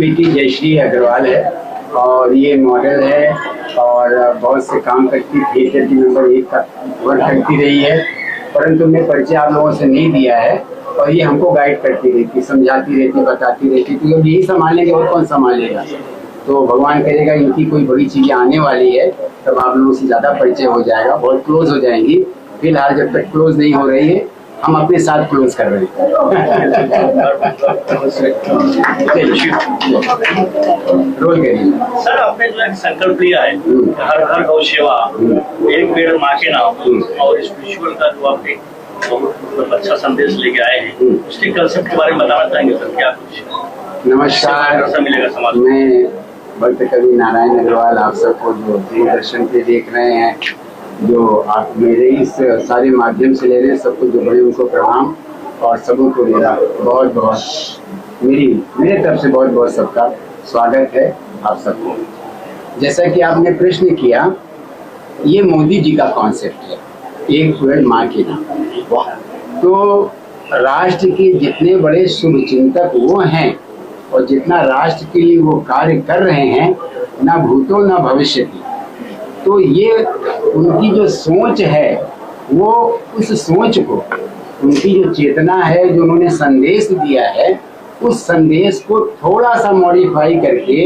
बेटी जयश्री अग्रवाल है और ये मॉडल है और बहुत से काम करती थिएटर की नंबर 1 का वर्क करती रही है, परंतु मैं परिचय आप लोगों से नहीं दिया है और ये हमको गाइड करती रहती, समझाती रहती, बताती रहती। तो जब यही संभालेंगे और कौन संभालेगा। तो भगवान करेगा इनकी कोई बड़ी चीजें आने वाली है, तब आप लोगों से ज्यादा परिचय हो जाएगा, बहुत क्लोज हो जाएंगी। फिलहाल जब तक क्लोज नहीं हो रही है, हम अपने साथ क्लोज कर रहे हैं। रोल करिए सर। आपने जो एक संकल्प लिया है हर घर गौ सेवा, एक पेड़ माँ के नाम और स्पिरिचुअल का जो आप बहुत अच्छा संदेश लेके आए हैं, उसके कंसेप्ट के बारे में बताना चाहेंगे सर? क्या कुछ नमस्कार, मिलेगा समाज मैं भक्त कवि नारायण अग्रवाल आप सबको जो दूरदर्शन पे देख रहे हैं, जो आप मेरे इस सारे माध्यम से ले रहे हैं, सबको जो बड़े उनको प्रणाम और सबों को मेरा बहुत बहुत मेरे तरफ से बहुत बहुत सबका स्वागत है आप सबको। जैसा कि आपने प्रश्न किया, ये मोदी जी का कॉन्सेप्ट है, एक पेड़ माँ के नाम। तो राष्ट्र के जितने बड़े शुभ चिंतक वो हैं और जितना राष्ट्र के लिए वो कार्य कर रहे हैं, ना भूतो ना भविष्य की, तो ये उनकी जो सोच है, वो उस सोच को, उनकी जो चेतना है, जो उन्होंने संदेश दिया है, उस संदेश को थोड़ा सा मॉडिफाई करके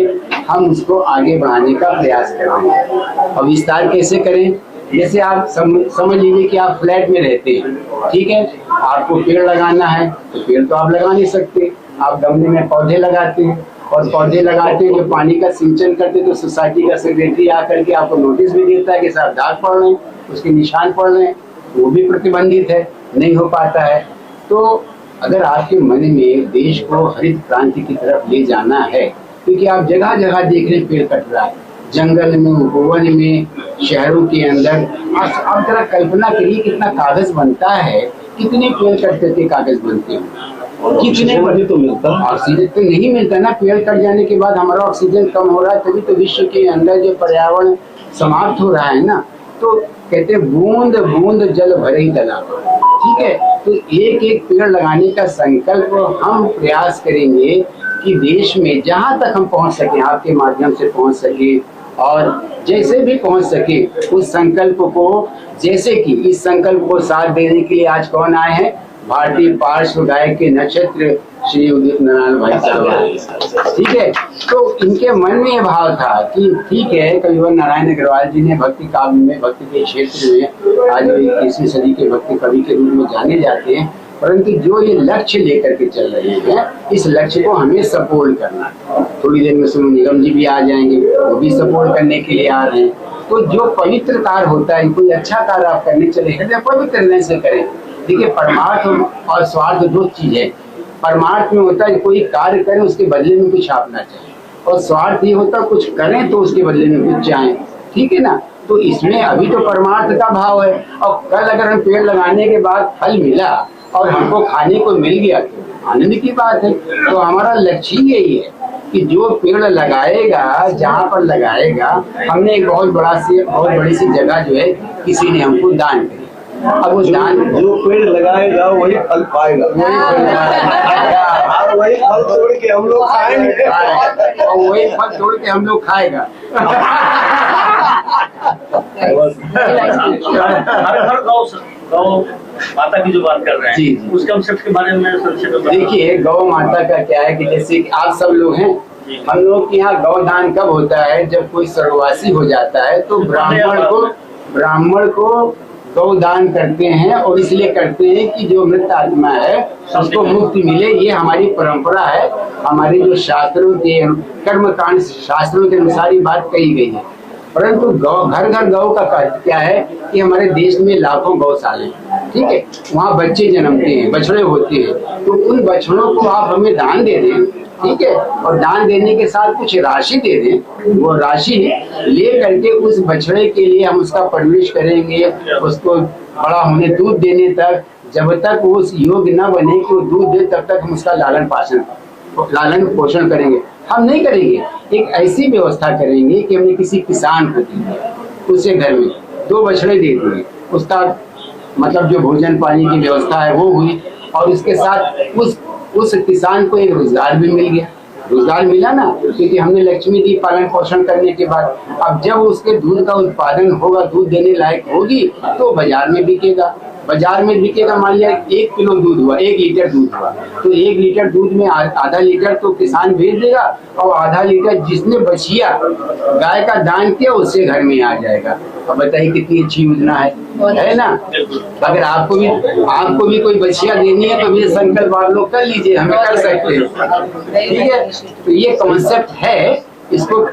हम उसको आगे बढ़ाने का प्रयास कर रहे हैं। और विस्तार कैसे करें? जैसे आप समझ लीजिए कि आप फ्लैट में रहते हैं, ठीक है, आपको पेड़ लगाना है तो पेड़ तो आप लगा नहीं सकते, आप गमले में पौधे लगाते हैं और पौधे लगाते हैं, जो पानी का सिंचन करते हैं, तो सोसाइटी का सेक्रेटरी आकर के आपको नोटिस भी देता है कि साहब दाग पड़ रहे हैं, उसके निशान पड़ रहे हैं, वो भी प्रतिबंधित है, नहीं हो पाता है। तो अगर आपके मन में देश को हरित क्रांति की तरफ ले जाना है, क्योंकि आप जगह जगह देख रहे पेड़ कट रहा है, जंगल में, उपवन में, शहरों के अंदर। आप जरा कल्पना करिए कितना कागज बनता है, कितने पेड़ कटते थे कागज बनते हैं, कितने बड़े तो मिलता, ऑक्सीजन तो नहीं मिलता ना। पेड़ कट जाने के बाद हमारा ऑक्सीजन कम हो रहा है, तभी तो विश्व के अंदर जो पर्यावरण समाप्त हो रहा है ना। तो कहते बूंद बूंद जल भरे ही तालाब, ठीक है। तो एक एक पेड़ लगाने का संकल्प हम प्रयास करेंगे कि देश में जहाँ तक हम पहुँच सके, आपके माध्यम से पहुँच सके और जैसे भी पहुँच सके, उस संकल्प को, जैसे कि इस संकल्प को साथ देने के लिए आज कौन आए हैं? भारतीय पार्श्व गायक के नक्षत्र श्री उदित नारायण भाई साहब, ठीक है। तो इनके मन में यह भाव था कि ठीक है, कविवर नारायण अग्रवाल जी ने भक्ति काव्य में, भक्ति के क्षेत्र में आज 21वीं सदी के भक्ति कवि के रूप में जाने जाते हैं, परंतु जो ये लक्ष्य लेकर के चल रहे हैं, इस लक्ष्य को हमें सपोर्ट करना है। थोड़ी देर में सोनू निगम जी भी आ जाएंगे, वो भी सपोर्ट करने के लिए आ रहे हैं। तो जो पवित्र कार्य होता है, कोई अच्छा कार्य आप करने चले, हृदय पवित्र रहने से करें। देखिए, परमार्थ और स्वार्थ दो चीज है। परमार्थ में होता है कोई कार्य करें, उसके बदले में कुछ आपना चाहिए, और स्वार्थ ये होता है कुछ करें तो उसके बदले में कुछ चाहें, ठीक है ना। तो इसमें अभी तो परमार्थ का भाव है, और कल अगर हम पेड़ लगाने के बाद फल मिला और हमको खाने को मिल गया तो आनंद की बात है। तो हमारा लक्ष्य यही है कि जो पेड़ लगाएगा, जहाँ पर लगाएगा, हमने एक बहुत बड़ी सी जगह जो है किसी ने हमको दान करी, अब वो दान, जो पेड़ लगाएगा वही फल पाएगा, वही फल तोड़ के हम लोग खाएंगे और वही फल तोड़ के हम लोग खाएगा। हर गौ माता की जो बात कर रहे हैं, उस कंसेप्ट के बारे में देखिए, गौ माता का क्या है कि जैसे कि आप सब लोग हैं, हम लोग के यहाँ गौदान कब होता है? जब कोई स्वर्गवासी हो जाता है तो ब्राह्मण को गौदान करते हैं, और इसलिए करते हैं कि जो मृत आत्मा है उसको मुक्ति मिले। ये हमारी परंपरा है, हमारे जो शास्त्रों के, कर्मकांड शास्त्रों के अनुसार ये बात कही गई है। परंतु घर घर गौ का क्या है कि हमारे देश में लाखों गौशाले, ठीक है, वहाँ बच्चे जन्मते हैं, बछड़े होते हैं, तो उन बछड़ों को आप हमें दान दे दें, ठीक है, और दान देने के साथ कुछ राशि दे दें। वो राशि ले करके उस बछड़े के लिए हम उसका परवरिश करेंगे, उसको बड़ा होने, दूध देने तक, जब तक वो उस योग्य न बने कि वो दूध दे, तब तक हम उसका लालन पोषण करेंगे। हम नहीं करेंगे, एक ऐसी व्यवस्था करेंगे कि हमने किसी किसान को दी, उसके घर में 2 बछड़े दे दिए, उसका मतलब जो भोजन पानी की व्यवस्था है वो हुई, और उसके साथ उस किसान को एक रोजगार भी मिल गया। रोजगार मिला ना, क्योंकि हमने लक्ष्मी दी पालन पोषण करने के बाद। अब जब उसके दूध का उत्पादन होगा, दूध देने लायक होगी, तो बाजार में बिकेगा। बाजार में बिकेगा, मान लिया 1 किलो दूध हुआ, 1 लीटर दूध हुआ, तो 1 लीटर दूध में आधा लीटर तो किसान बेच देगा, और आधा लीटर जिसने बचिया गाय का दान किया उससे घर में आ जाएगा। अब बताइए कितनी अच्छी योजना है ना। अगर आपको भी कोई बचिया देनी है तो भी संकल्प आप लोग कर लीजिए, हमें कर सकते हैं, ठीक है। तो ये कॉन्सेप्ट है, इसको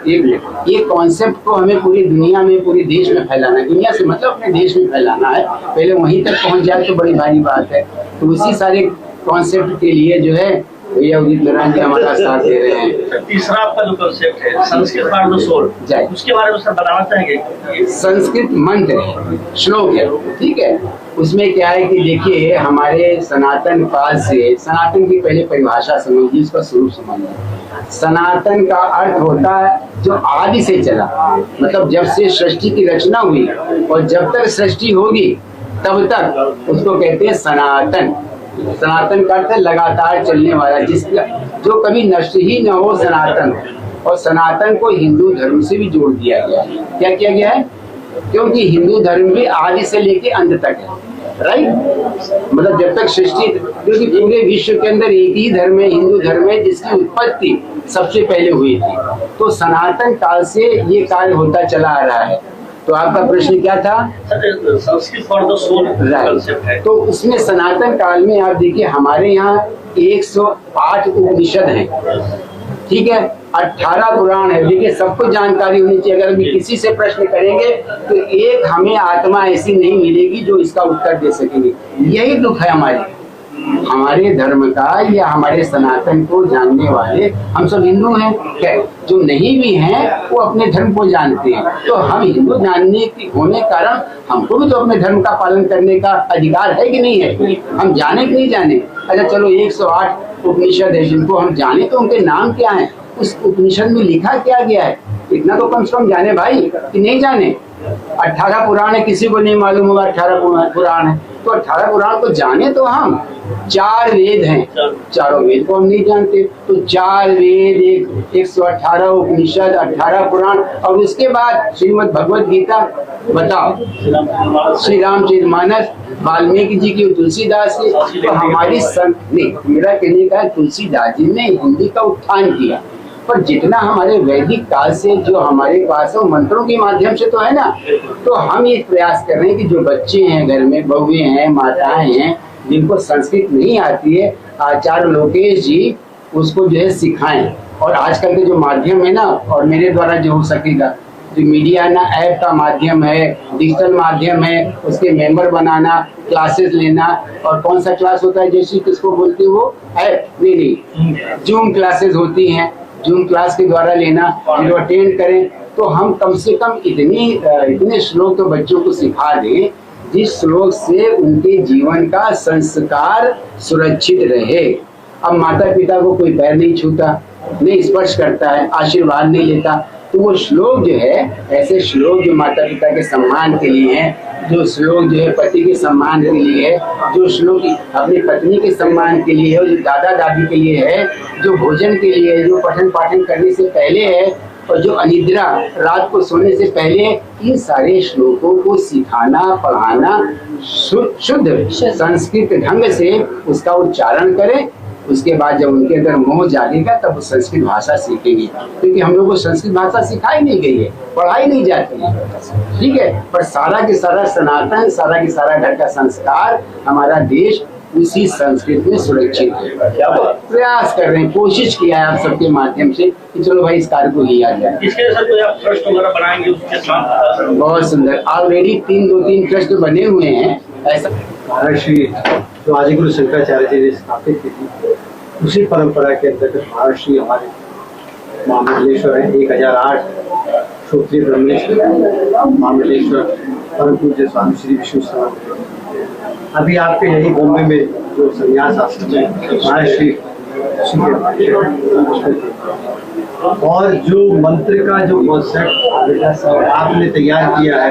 ये कॉन्सेप्ट को हमें पूरी दुनिया में, पूरे देश में फैलाना है। दुनिया से मतलब अपने देश में फैलाना है, पहले वहीं तक पहुंच जाए तो बड़ी भारी बात है। तो उसी सारे कॉन्सेप्ट के लिए जो है भैया उदित नारायण जी हमारा साथ दे रहे हैं। तीसरा आपका जो कॉन्सेप्ट है संस्कृत फॉर द सोल, उसके बारे में सर बताना चाहेंगे? संस्कृत मंत्र है, श्लोक है, ठीक है। उसमें क्या है कि देखिए, हमारे सनातन काल से, सनातन की पहले परिभाषा समझिए, उसका स्वरूप समझिए। सनातन का अर्थ होता है जो आदि से चला, मतलब जब से सृष्टि की रचना हुई और जब तक सृष्टि होगी तब तक उसको कहते हैं सनातन। सनातन का अर्थ है लगातार चलने वाला, जिसका जो कभी नष्ट ही न हो, सनातन। और सनातन को हिंदू धर्म से भी जोड़ दिया गया है। क्या किया गया है? क्योंकि हिंदू धर्म भी आदि से लेके अंत तक है, राइट। मतलब जब तक सृष्टि, क्योंकि पूरे विश्व के अंदर एक ही धर्म है, हिंदू धर्म है, जिसकी उत्पत्ति सबसे पहले हुई थी। तो सनातन काल से ये कार्य होता चला आ रहा है। तो आपका प्रश्न क्या था? Sanskrit for the soul concept है। तो उसमें सनातन काल में आप देखिए, हमारे यहाँ 108 उपनिषद हैं, ठीक है, 18 पुराण है। देखिए, सबको जानकारी होनी चाहिए। अगर हम किसी से प्रश्न करेंगे तो एक हमें आत्मा ऐसी नहीं मिलेगी जो इसका उत्तर दे सकेंगे। यही दुख है हमारे धर्म का, या हमारे सनातन को जानने वाले। हम सब हिंदू हैं, जो नहीं भी हैं वो अपने धर्म को जानते हैं। तो हम हिंदू जानने की होने कारण हमको भी तो अपने धर्म का पालन करने का अधिकार है कि नहीं है? हम जाने कि नहीं जाने? अच्छा चलो, 108 उपनिषद है, जिनको हम जाने तो उनके नाम क्या है, उस उपनिषद में लिखा क्या गया है, इतना तो कम से कम जाने भाई, कि नहीं जाने। 18 पुराण है, किसी को नहीं मालूम होगा 18 पुराण है, तो 18 पुराण को जाने तो हम। 4 वेद हैं, चारों वेद को हम नहीं जानते। तो 4 वेद, 118 उपनिषद, 18 पुराण, और उसके बाद श्रीमद् भगवत गीता। बताओ, श्री रामचरितमानस, वाल्मीकि जी की, तुलसीदास की। तो हमारी नहीं, मेरा कहने का है तुलसीदास जी ने हिंदी का उत्थान किया, पर जितना हमारे वैदिक काल से जो हमारे पास है मंत्रों के माध्यम से तो है ना। तो हम ये प्रयास कर रहे हैं कि जो बच्चे हैं घर में, बहुएं हैं, माताएं हैं, जिनको संस्कृत नहीं आती है, आचार्य लोकेश जी उसको जो है सिखाएं। और आजकल के जो माध्यम है ना, और मेरे द्वारा जो हो सकेगा, जो मीडिया ना, ऐप का माध्यम है, डिजिटल माध्यम है, उसके मेंबर बनाना, क्लासेस लेना। और कौन सा क्लास होता है जैसे किसको बोलते हो वो ऐप? नहीं, जूम क्लासेस होती हैं, जूम क्लास के द्वारा लेना, जो अटेंड करें। तो हम कम से कम इतने श्लोक तो बच्चों को सिखा दें जिस श्लोक से उनके जीवन का संस्कार सुरक्षित रहे। अब माता पिता को कोई पैर नहीं छूता, नहीं स्पर्श करता है, आशीर्वाद नहीं लेता, तो वो श्लोक जो है, ऐसे श्लोक जो माता पिता के सम्मान के लिए है, जो श्लोक जो है पति के सम्मान के लिए है, जो श्लोक अपनी पत्नी के सम्मान के लिए है, जो दादा दादी के लिए है, जो भोजन के लिए है, जो पठन पाठन करने से पहले है, और जो अनिद्रा रात को सोने से पहले, इन सारे श्लोकों को सिखाना, पढ़ाना, शुद्ध संस्कृत ढंग से उसका उच्चारण करें। उसके बाद जब उनके अंदर मोह जागेगा तब वो संस्कृत भाषा सीखेंगे, क्योंकि हम लोग को संस्कृत भाषा सिखाई नहीं गई है, पढ़ाई नहीं जाती है, ठीक है। पर सारा के सारा सनातन, सारा के सारा घर का संस्कार, हमारा देश उसी संस्कृत में सुरक्षित है। क्या प्रयास कर रहे हैं, कोशिश किया है आप सबके माध्यम से कि चलो भाई इस कार्य को लिया जाए। इसके साथ कोई आप ट्रस्ट वगैरह बनाएंगे उसके साथ? बहुत सुंदर, ऑलरेडी 2-3 ट्रस्ट बने हुए हैं। ऐसा महर्षि जो आदिगुरु शंकराचार्य जी ने स्थापित की थी, उसी परंपरा के अंतर्गत महर्षि हमारे महामंडलेश्वर है। 1008 क्षत्रिय ब्रह्मलेश्वर महामंडलेश्वर परम पूज्य स्वामी श्री विष्णु समाधि। अभी आपके यही बॉम्बे में जो संन्यास आश्रम है महर्षि, और जो मंत्र का जो कॉन्सेप्ट आपने तैयार किया है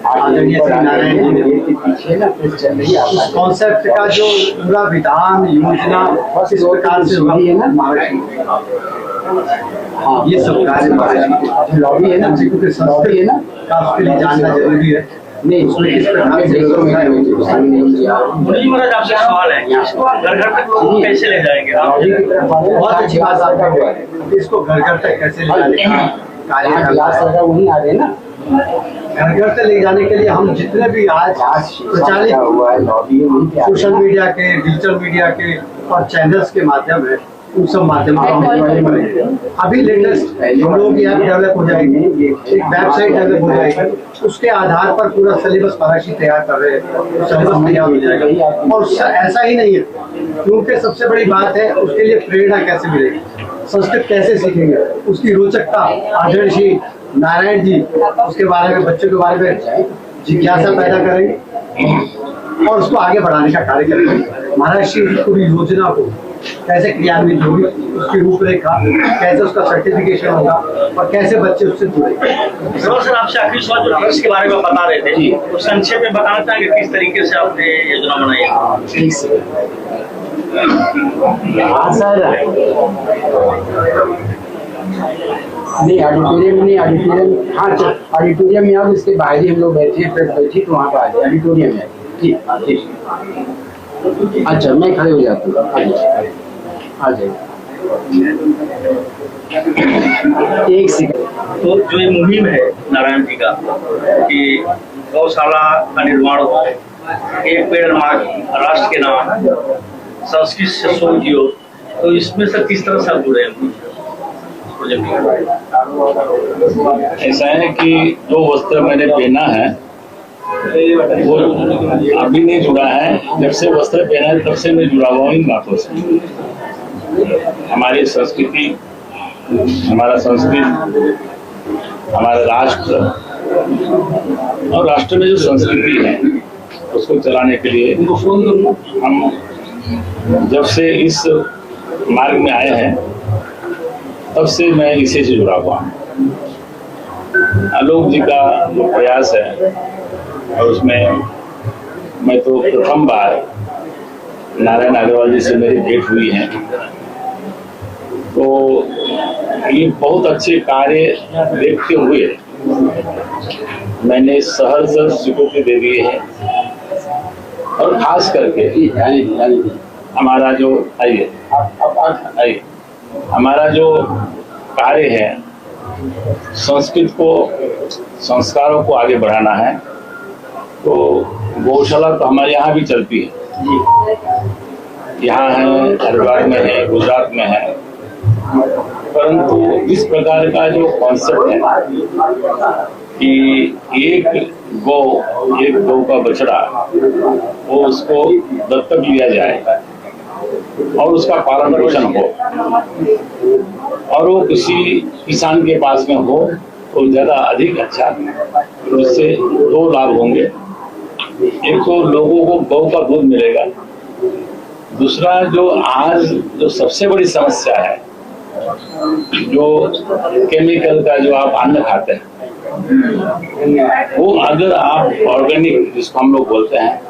आदरणीय श्री नारायण जी ने, पीछे ना चल रही है, उस कॉन्सेप्ट का जो पूरा विधान योजना इस प्रकार से हुई है ना महर्षि, हाँ, ये सब कार्य महाराष्ट्र लॉबी है ना, क्योंकि लॉबी है ना, का उसके लिए जानना जरूरी है। नहीं उसमें किस प्रकार से मुनीम महाराज आपसे एक सवाल है, इसको घर घर तक कैसे ले जाएंगे आप? बहुत अच्छी बात आपका हुआ है, इसको घर घर तक कैसे ले जाने का कार्य करना है। वही आ रहे हैं ना, घर घर से ले जाने के लिए हम जितने भी आज प्रचारित हुआ है लॉबी सोशल मीडिया के, डिजिटल मीडिया के और चैनल्स के माध्यम है, उन सब माध्यम से हम अभी लेटेस्ट हम लोग की ऐप डेवलप हो जाएगी, एक वेबसाइट डेवलप हो जाएगी, उसके आधार पर पूरा सिलेबस महाराष्ट्र तैयार कर रहे हैं, सिलेबस तैयार हो जाएगा। और ऐसा ही नहीं है, क्योंकि सबसे बड़ी बात है उसके लिए प्रेरणा कैसे मिलेगी, संस्कृत कैसे सीखेंगे, उसकी रोचकता आदरणीय श्री नारायण जी उसके बारे में, बच्चों के बारे में जिज्ञासा पैदा करेंगे और उसको आगे बढ़ाने का कार्य करेंगे। महाराष्ट्र की पूरी योजना को कैसे क्रियान्वित होगी, उसकी रूपरेखा कैसे, उसका सर्टिफिकेशन होगा और कैसे बच्चे उससे जुड़ेंगे। सर आपसे आखिरी सवाल, जो ट्रस्ट के बारे में बता रहे थे तो संक्षेप में बताना चाहेंगे किस तरीके से आपने योजना बनाई है? ठीक से। हाँ सर, नहीं ऑडिटोरियम नहीं, ऑडिटोरियम हाँ ऑडिटोरियम में, अब इसके बाहर ही हम लोग बैठे, प्रेस बैठी तो वहाँ पर आ जाए, ऑडिटोरियम है। ठीक ठीक, अच्छा मैं खड़े हो जाता हूँ, आ जाइए एक सेकंड। तो जो ये मुहिम है नारायण जी का कि गौशाला का निर्माण हो, एक पेड़ महाराष्ट्र के नाम, संस्कृत से शोध जियो, तो इसमें से किस तरह से आप जुड़े हैं? ऐसा है कि जो वस्त्र मैंने पहना है वो अभी नहीं जुड़ा है, जब से वस्त्र पहना है तब से मैं जुड़ा हुआ हूँ इन बातों से। हमारी संस्कृति, हमारा संस्कृत, हमारा राष्ट्र और राष्ट्र में जो संस्कृति है उसको चलाने के लिए हम जब से इस मार्ग में आए हैं तब से मैं इसी से जुड़ा हुआ हूँ। आलोक जी का जो प्रयास है और उसमें मैं तो प्रथम बार नारायण अग्रवाल जी से मेरी भेंट हुई है, तो ये बहुत अच्छे कार्य देखते हुए मैंने सहर्ष स्वीकृति दे दी है। और खास करके हमारा जो आइए हमारा जो कार्य है संस्कृत को, संस्कारों को आगे बढ़ाना है, तो गौशाला तो हमारे यहाँ भी चलती है, यहाँ है, हरिद्वार में है, गुजरात में है, परंतु इस प्रकार का जो कॉन्सेप्ट है कि एक गौ का बछड़ा, वो उसको दत्तक लिया जाए और उसका पालन पोषण हो और वो किसी किसान के पास में हो तो ज्यादा अधिक अच्छा, जिससे दो लाभ होंगे। एक तो लोगों को गौ का दूध मिलेगा, दूसरा जो आज जो सबसे बड़ी समस्या है, जो केमिकल का जो आप अन्न खाते हैं, वो अगर आप ऑर्गेनिक जिसको हम लोग बोलते हैं,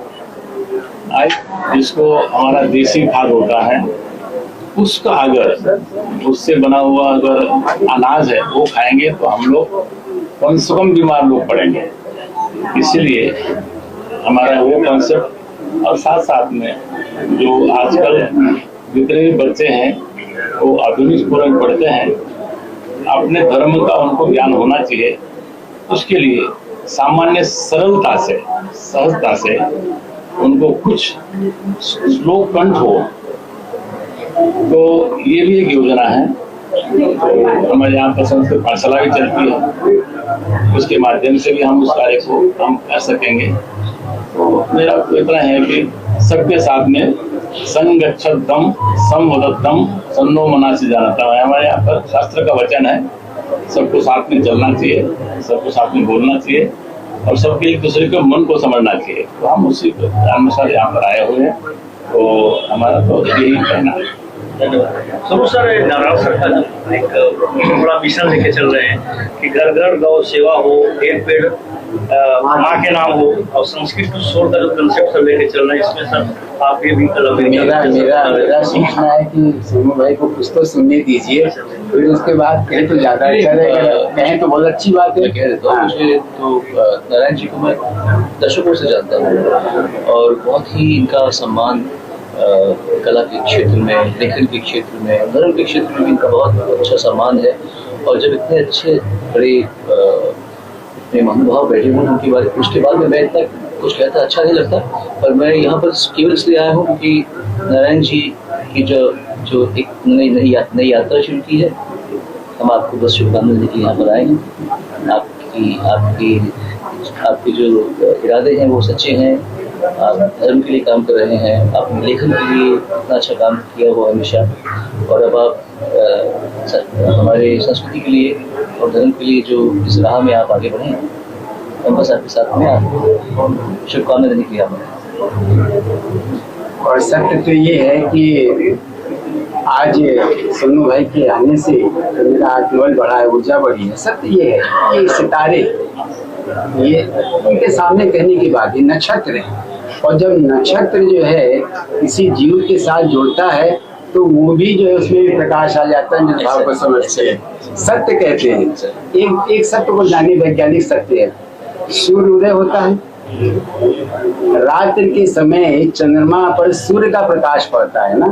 जिसको हमारा देसी खाद होता है, उसका अगर उससे बना हुआ अगर अनाज है वो खाएंगे तो हम लोग कम से कम बीमार लोग पड़ेंगे। इसलिए हमारा वो कॉन्सेप्ट, और साथ साथ में जो आजकल जितने भी बच्चे हैं वो आधुनिक स्कूल में पढ़ते हैं, अपने धर्म का उनको ज्ञान होना चाहिए। उसके लिए सामान्य सरलता से, सहजता से उनको कुछ श्लोक कंठ हो, तो ये भी एक योजना है। तो हमारे यहाँ पर संस्कृत पाठशाला भी चलती है, उसके माध्यम से भी हम उस कार्य को हम कर सकेंगे। तो मेरा तो इतना है कि सबके साथ में संगच्छतम संवदतम सन्नो मनासी जानता है। हमारे यहाँ पर शास्त्र का वचन है, सबको साथ में चलना चाहिए, सबको साथ में बोलना चाहिए और सबके एक दूसरे के मन को समझना चाहिए। तो हम उसी अनुसार यहाँ पर आए हुए हैं, तो हमारा तो यही कहना है। धन्यवाद। सुनो सर, नारायण सरकार एक बड़ा मिशन लेके चल रहे हैं कि घर घर गौ सेवा हो, एक पेड़ माँ के नाम हो, और संस्कृत टू सोल का जो कंसेप्ट सब लेके चल रहे हैं, इसमें सर आप ये भी मेरा सोचना है कि सोनू भाई को कुछ तो सुनने दीजिए, फिर उसके बाद कहें तो ज्यादा अच्छा रहेगा, कहें तो बहुत अच्छी बात है। कह देता हूँ, मुझे तो नारायण जी को मैं दशकों से जानता हूँ और बहुत ही इनका सम्मान कला के क्षेत्र में, लेखन के क्षेत्र में, धर्म के क्षेत्र में भी इनका बहुत अच्छा सम्मान है। और जब इतने अच्छे बड़े इतने महानुभाव बैठे हुए उनकी बात, उसके बाद में मैं इतना कुछ कहता अच्छा नहीं लगता, पर मैं यहाँ पर केवल इसलिए आया हूँ क्योंकि नारायण जी की जो एक नई यात्रा शुरू की है, हम आपको बस शुभकामनाएं देके यहाँ पर आए हैं। आपके जो इरादे हैं वो सच्चे हैं, आप धर्म के लिए काम कर रहे हैं, आपने लेखन के लिए इतना अच्छा काम किया हुआ हमेशा, और अब आप हमारे संस्कृति के लिए और धर्म के लिए जो इस राह में आप आगे बढ़े हैं, हम बस आपके साथ में आपको शुभकामनाएं देने के लिए और सत्य तो ये है कि आज सोनू भाई के आने से मेरा आत्मबल बढ़ा है, ऊर्जा बढ़ी है। सत्य ये है कि सितारे ये उनके सामने कहने की बात है, नक्षत्र है, और जब नक्षत्र जो है किसी जीव के साथ जुड़ता है तो वो भी जो है उसमें भी प्रकाश आ जाता है, निर्भाव को समझते हैं। सत्य कहते हैं, एक सत्य को जाने वैज्ञानिक सत्य है, सूर्य उदय होता है, रात्रि के समय चंद्रमा पर सूर्य का प्रकाश पड़ता है ना,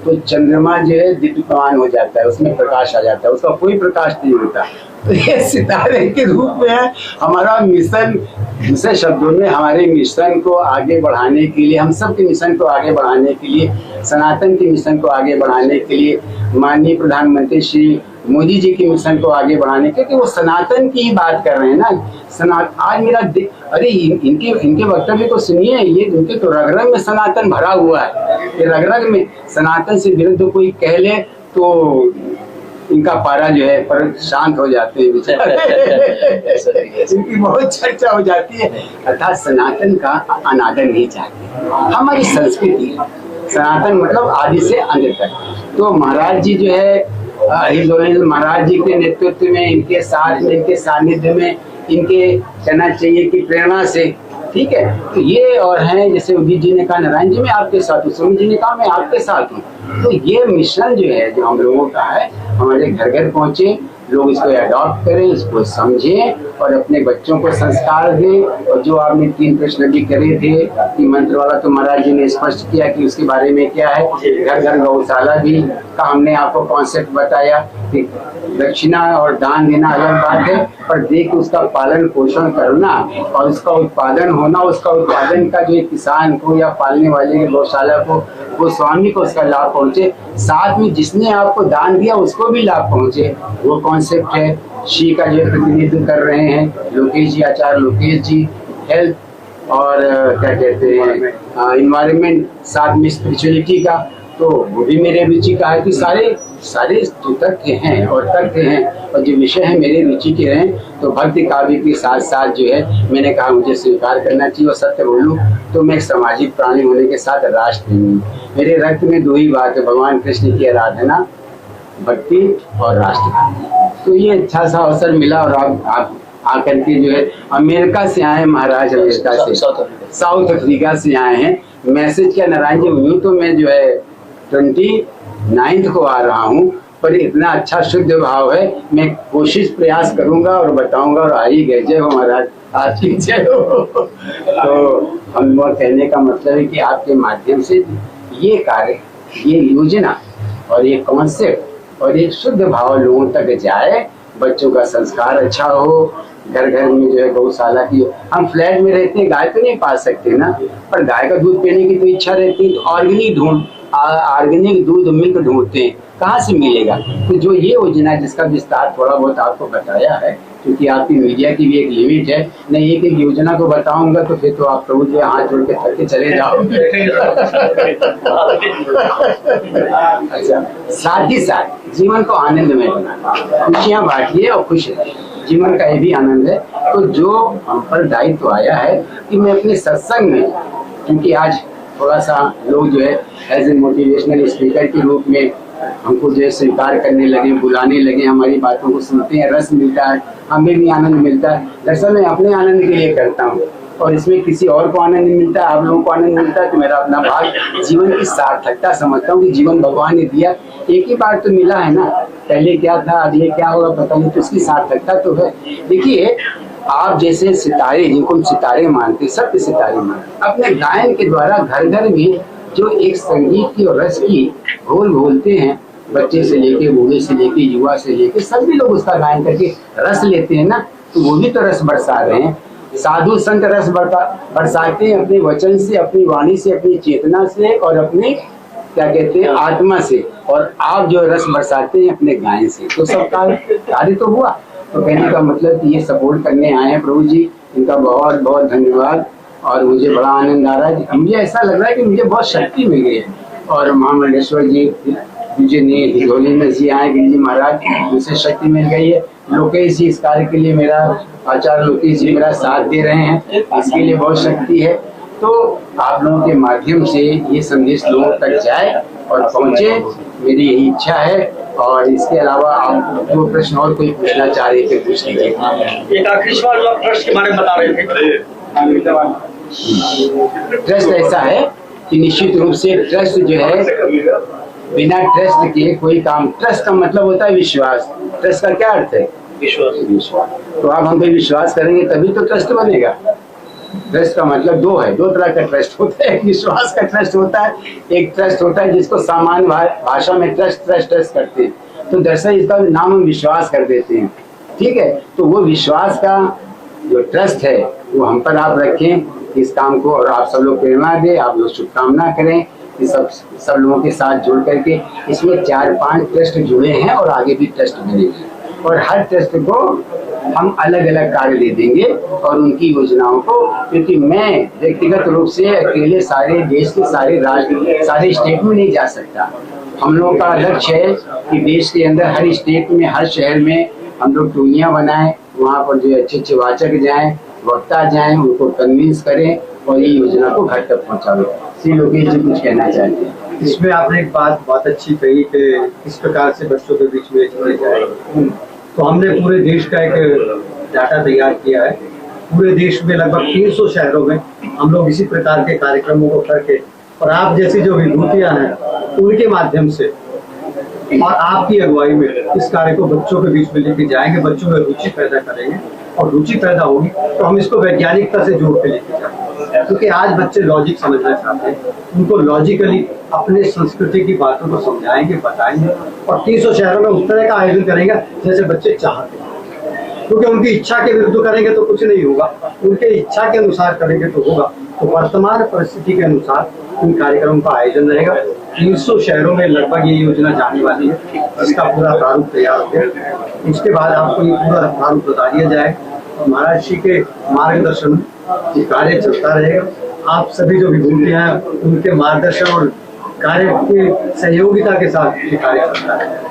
तो चंद्रमा जो है दीप्यमान हो जाता है, उसमें प्रकाश आ जाता है, उसका कोई प्रकाश नहीं होता। तो ये सितारे के रूप में है हमारा मिशन। दूसरे शब्दों में हमारे मिशन को आगे बढ़ाने के लिए, हम सब के मिशन को आगे बढ़ाने के लिए, सनातन के मिशन को आगे बढ़ाने के लिए, माननीय प्रधानमंत्री श्री मोदी जी के मिशन को आगे बढ़ाने के लिए, वो सनातन की ही बात कर रहे हैं ना। आज मेरा अरे इनके वक्तव्य को सुनिए, ये इनके तो रग रग में सनातन भरा हुआ है। ये रग रग में सनातन से विरुद्ध कोई कह ले तो इनका पारा जो है पर शांत हो जाते हैं बेचारे। इनकी बहुत चर्चा हो जाती है। अर्थात सनातन का अनादर नहीं चाहते, हमारी संस्कृति है सनातन, मतलब आदि से अंत तक। तो महाराज जी जो है महाराज जी के नेतृत्व में, इनके साथ में, इनके सानिध्य में, इनके कहना चाहिए कि प्रेरणा से, ठीक है, तो ये और हैं, जैसे उदित जी ने कहा नारायण जी मैं आपके साथ हूँ, सुमित जी ने कहा मैं आपके साथ हूँ। तो ये मिशन जो है जो हम लोगों का है, हमारे घर घर पहुंचे, लोग इसको अडॉप्ट करें, इसको समझें और अपने बच्चों को संस्कार दें। और जो आपने 3 प्रश्न भी करे थे कि मंत्र वाला, तो महाराज जी ने स्पष्ट किया कि उसके बारे में क्या है। घर घर गौशाला भी का हमने आपको कॉन्सेप्ट बताया कि दक्षिणा और दान देना अलग बात है, पर देख उसका पालन पोषण करना और उसका उत्पादन होना, उसका उत्पादन का जो किसान को या पालने वाले के गौशाला को, वो स्वामी को उसका लाभ पहुंचे, साथ में जिसने आपको दान दिया उसको भी लाभ पहुंचे, वो कॉन्सेप्ट है। श्री का जो प्रतिनिधित्व कर रहे हैं लोकेश जी, आचार्य लोकेश जी, हेल्थ और क्या कहते हैं इन्वायरमेंट, साथ में स्पिरिचुअलिटी का, तो वो भी मेरे रुचि का है कि सारे जो तथ्य हैं और तथ्य हैं और जो विषय है मेरे रुचि के हैं। तो भक्ति काव्य के साथ साथ जो है मैंने कहा मुझे स्वीकार करना चाहिए। और सत्य बोलूं तो मैं एक सामाजिक प्राणी होने के साथ राष्ट्र हूँ। मेरे रक्त में 2 ही बात है, भगवान कृष्ण की आराधना, भक्ति और राष्ट्र। तो ये अच्छा सा अवसर मिला और आप आकर के जो है अमेरिका से आए, महाराज अमेरिका से, साउथ अफ्रीका से आए हैं। मैसेज क्या नारायण जी, यूँ तो मैं जो है 29 को आ रहा हूँ, पर इतना अच्छा शुद्ध भाव है, मैं कोशिश प्रयास करूंगा और बताऊंगा। और आई गए, जय हो महाराज, आज की जय हो। तो हम लोग कहने का मतलब है कि आपके माध्यम से ये कार्य, ये योजना और ये कॉन्सेप्ट और एक शुद्ध भाव लोगों तक जाए, बच्चों का संस्कार अच्छा हो, घर घर में जो है गौशाला की। हम फ्लैट में रहते हैं, गाय तो नहीं पाल सकते ना, पर गाय का दूध पीने की तो इच्छा रहती है, तो ऑर्गेनिक दूध मिल्क ढूंढते हैं, कहाँ से मिलेगा। तो जो ये योजना जिसका विस्तार थोड़ा बहुत आपको बताया है, क्योंकि आपकी मीडिया की भी एक लिमिट है, नहीं एक योजना को बताऊंगा तो फिर तो आप प्रभु जी हाथ जोड़ के थक के चले जाओगे। अच्छा, साथ ही साथ जीवन को आनंदमय बनाना, खुशियाँ बांटिए और खुश रहिए, जीवन का ये भी आनंद है। तो जो हम पर दायित्व आया है कि मैं अपने सत्संग में, क्योंकि आज थोड़ा सा लोग जो है एज ए मोटिवेशनल स्पीकर के रूप में हमको जो है स्वीकार करने लगे, बुलाने लगे, हमारी बातों को सुनते हैं, रस मिलता है, हमें भी आनंद मिलता है। दरअसल मैं अपने आनंद के लिए करता हूँ और इसमें किसी और को आनंद मिलता है, आप लोगों को आनंद मिलता है तो मेरा अपना भाग जीवन की सार्थकता समझता हूँ कि जीवन भगवान ने दिया, एक ही बार तो मिला है ना, पहले क्या था अगले क्या होगा पता नहीं, तो इसकी सार्थकता तो है। देखिए आप जैसे सितारे, जिनको हम सितारे मानते, सत्य सितारे मानते, अपने गायन के द्वारा घर घर में जो एक संगीत की और रस की घोल घोलते हैं, बच्चे से लेके बूढ़े से लेके युवा से लेके सभी लोग उसका गायन करके रस लेते हैं ना, तो वो भी तो रस बरसा रहे हैं। साधु संत रस बरसाते हैं अपने वचन से, अपनी वाणी से, अपनी चेतना से और अपने क्या कहते हैं आत्मा से, और आप जो रस बरसाते हैं अपने गायन से, तो सबका कार्य तो हुआ। तो कहने का मतलब कि ये सपोर्ट करने आए हैं प्रभु जी, इनका बहुत बहुत धन्यवाद। और मुझे बड़ा आनंद आ रहा है, मुझे ऐसा लग रहा है कि मुझे बहुत शक्ति मिल गई है। और महामंडलेश्वर जी मुझे हिंगोली में जी आए, गिरिजी महाराज, मुझसे शक्ति मिल गई है। लोकेश जी इस कार्य के लिए मेरा आचार्य लोकेश जी मेरा साथ दे रहे हैं, इसके लिए बहुत शक्ति है। तो आप लोगों के माध्यम से ये संदेश लोगों तक जाए और पहुंचे, मेरी यही इच्छा है। और इसके अलावा आप जो प्रश्न और कोई पूछना चाह रहे थे पूछ लीजिए। एक आखिरी सवाल, जो ट्रस्ट के बारे में बता रहे थे। ट्रस्ट ऐसा है कि निश्चित रूप से ट्रस्ट जो है, बिना ट्रस्ट के कोई काम, ट्रस्ट का मतलब होता है विश्वास। ट्रस्ट का क्या अर्थ है? विश्वास। तो आप हम पे विश्वास करेंगे तभी तो ट्रस्ट बनेगा। ट्रस्ट का मतलब दो तरह का ट्रस्ट होता है। एक विश्वास का ट्रस्ट होता है, एक ट्रस्ट होता है जिसको सामान्य भाषा में ट्रस्ट करते हैं। तो दरअसल इसका नाम हम विश्वास कर देते हैं, ठीक है। तो वो विश्वास का जो ट्रस्ट है वो हम पर आप रखें इस काम को, और आप सब लोग प्रेरणा दें, आप लोग शुभकामना करें कि सब लोगों के साथ जुड़ करके इसमें 4-5 ट्रस्ट जुड़े हैं और आगे भी ट्रस्ट बनेंगे, और हर ट्रस्ट को हम अलग अलग कार्य दे देंगे और उनकी योजनाओं को, क्योंकि मैं व्यक्तिगत रूप से अकेले सारे देश के सारे राज्य सारे स्टेट में नहीं जा सकता। हम लोग का लक्ष्य है कि देश के अंदर हर स्टेट में हर शहर में हम लोग टोलियां बनाएं, वहाँ पर जो अच्छे अच्छे वाचक जाएं, वक्ता जाएं, उनको कन्विंस करें और ये योजना को घर तक पहुँचाएं। श्री लोकेश जी कुछ कहना चाहते हैं? इसमें आपने एक बात बहुत अच्छी कही कि किस प्रकार से बच्चों के बीच में जोड़े जाए। तो हमने पूरे देश का एक डाटा तैयार किया है। पूरे देश में लगभग 300 शहरों में हम लोग इसी प्रकार के कार्यक्रमों को करके, और आप जैसी जो विभूतियां हैं उनके माध्यम से और आपकी अगुवाई में इस कार्य को बच्चों के बीच में लेके जाएंगे, बच्चों में रुचि पैदा करेंगे, और रुचि पैदा होगी तो हम इसको वैज्ञानिकता से जोड़ के लेके जाएंगे। क्योंकि आज बच्चे लॉजिक समझना चाहते हैं, उनको लॉजिकली अपने संस्कृति की बातों को समझाएंगे, बताएंगे, और 300 शहरों में उस तरह का आयोजन करेंगे जैसे बच्चे चाहते हैं। क्योंकि उनकी इच्छा के विरुद्ध करेंगे तो कुछ नहीं होगा, उनके इच्छा के अनुसार करेंगे तो होगा। तो वर्तमान परिस्थिति के अनुसार इन कार्यक्रमों का आयोजन रहेगा। 300 शहरों में लगभग ये योजना जाने वाली है, इसका पूरा प्रारूप तैयार हो गया। उसके बाद आपको ये पूरा प्रारूप बता दिया जाए और महाराज जी के मार्गदर्शन ये कार्य चलता रहेगा। आप सभी जो विभूतियां हैं उनके मार्गदर्शन और कार्य के सहयोगिता के साथ ये कार्य चलता है।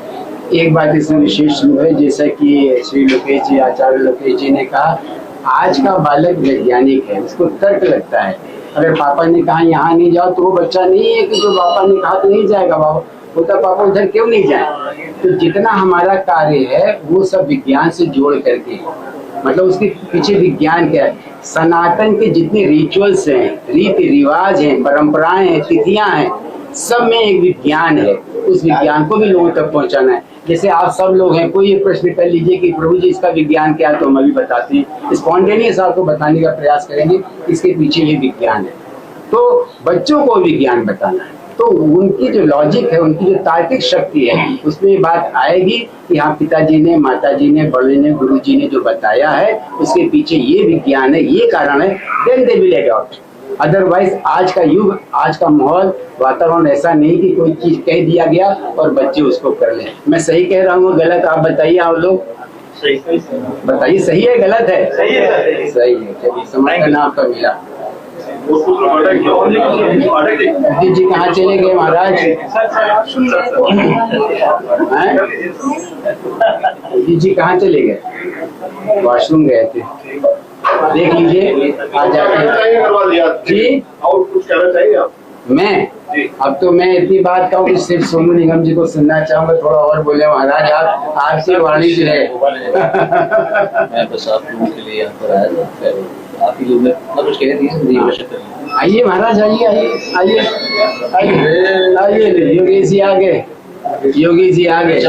एक बात इसमें विशेष है, जैसा कि श्री लोकेश जी, आचार्य लोकेश जी ने कहा, आज का बालक वैज्ञानिक है, उसको तर्क लगता है। अगर पापा ने कहा यहाँ नहीं जाओ तो वो बच्चा नहीं है कि जो पापा ने कहा तो नहीं जाएगा, बाबा बोलता पापा उधर क्यों नहीं जाए। तो जितना हमारा कार्य है वो सब विज्ञान से जोड़ करके, मतलब उसके पीछे विज्ञान क्या है, सनातन के जितने रिचुअल्स हैं, रीति रिवाज हैं, परंपराएं हैं, तिथियां हैं, सब में एक विज्ञान है। उस विज्ञान को भी लोगों तक पहुंचाना है। जैसे आप सब लोग हैं, कोई ये प्रश्न कर लीजिए कि प्रभु जी इसका विज्ञान क्या है, तो हम अभी बताते हैं, स्पॉन्टेनियस आपको बताने का प्रयास करेंगे, इसके पीछे ये विज्ञान है। तो बच्चों को विज्ञान बताना है, तो उनकी जो लॉजिक है, उनकी जो तार्किक शक्ति है, उसमें ये बात आएगी कि हाँ पिताजी ने, माताजी ने, बड़े ने, गुरु जी ने जो बताया है उसके पीछे ये विज्ञान है, ये कारण है, then they will lag out. Otherwise आज का युग, आज का माहौल, वातावरण ऐसा नहीं कि कोई चीज कह दिया गया और बच्चे उसको कर लें। मैं सही कह रहा हूँ गलत? आप बताइए, आप लोग बताइए, सही है गलत है? सही है, सही है। चलिए समझ करना आपका मिला। जी कहाँ चले गए महाराज? जी कहाँ चले गए? वॉशरूम गए थे, देख लीजिए आ जाते हैं जी। और कुछ कहना चाहिए आप? मैं अब तो मैं इतनी बात कहूँ कि सिर्फ सोनू निगम जी को सुनना चाहूंगा, थोड़ा और बोले महाराज, आप आपकी वाणी जो है। मैं बस आप लोगों के लिए यहाँ पर आया था, आप ही लोग ने इतना कुछ कह दिया। आइए महाराज, आइए आइए आइए आइए आइए, योगी जी आ गए, योगी जी आ गए।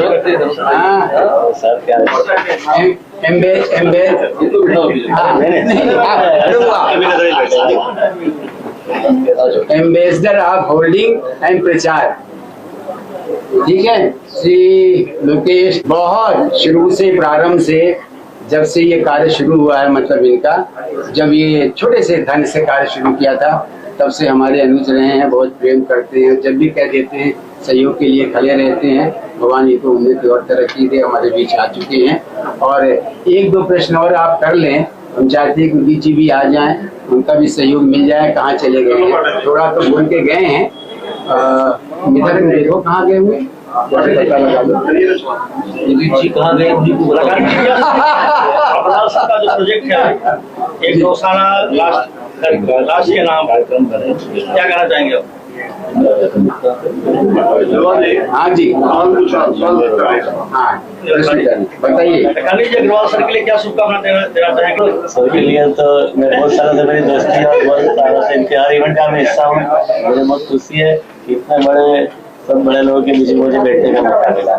हाँ सर क्या एम्बेसडर ऑफ होल्डिंग एंड प्रचार, ठीक है। श्री लोकेश बहुत शुरू से, प्रारंभ से, जब से ये कार्य शुरू हुआ है, मतलब इनका जब ये छोटे से धन से कार्य शुरू किया था, तब से हमारे अनुज रहे हैं, बहुत प्रेम करते हैं, जब भी कह देते हैं सहयोग के लिए खड़े रहते हैं। भगवान ये तो उन्नति और तरक्की दे, हमारे बीच आ चुके हैं। और एक दो प्रश्न और आप कर लें, हम चाहते हैं कि उदित जी भी आ जाएं, उनका भी सहयोग मिल जाए। कहाँ चले गए हैं, थोड़ा तो बोल के गए हैं, इधर देखो कहाँ गए हुए, पता लगा लो। उदित जी कहाँ गए, उन्हीं को बता। अपना का जो प्रोजेक्ट है, एक गौशाला लाश के नाम क्या कहना चाहेंगे आप? हाँ जी, हाँ बताइए। अग्रवाल सर के लिए क्या शुभकामना देना चाहेंगे? सर के लिए तो मैं बहुत सालों से मेरी दोस्ती है और बहुत सालों से इनके हर इवेंट का मैं हिस्सा हूँ। मुझे बहुत खुशी है कि इतने बड़े सब बड़े लोगों के बीच मुझे बैठने का मौका मिला।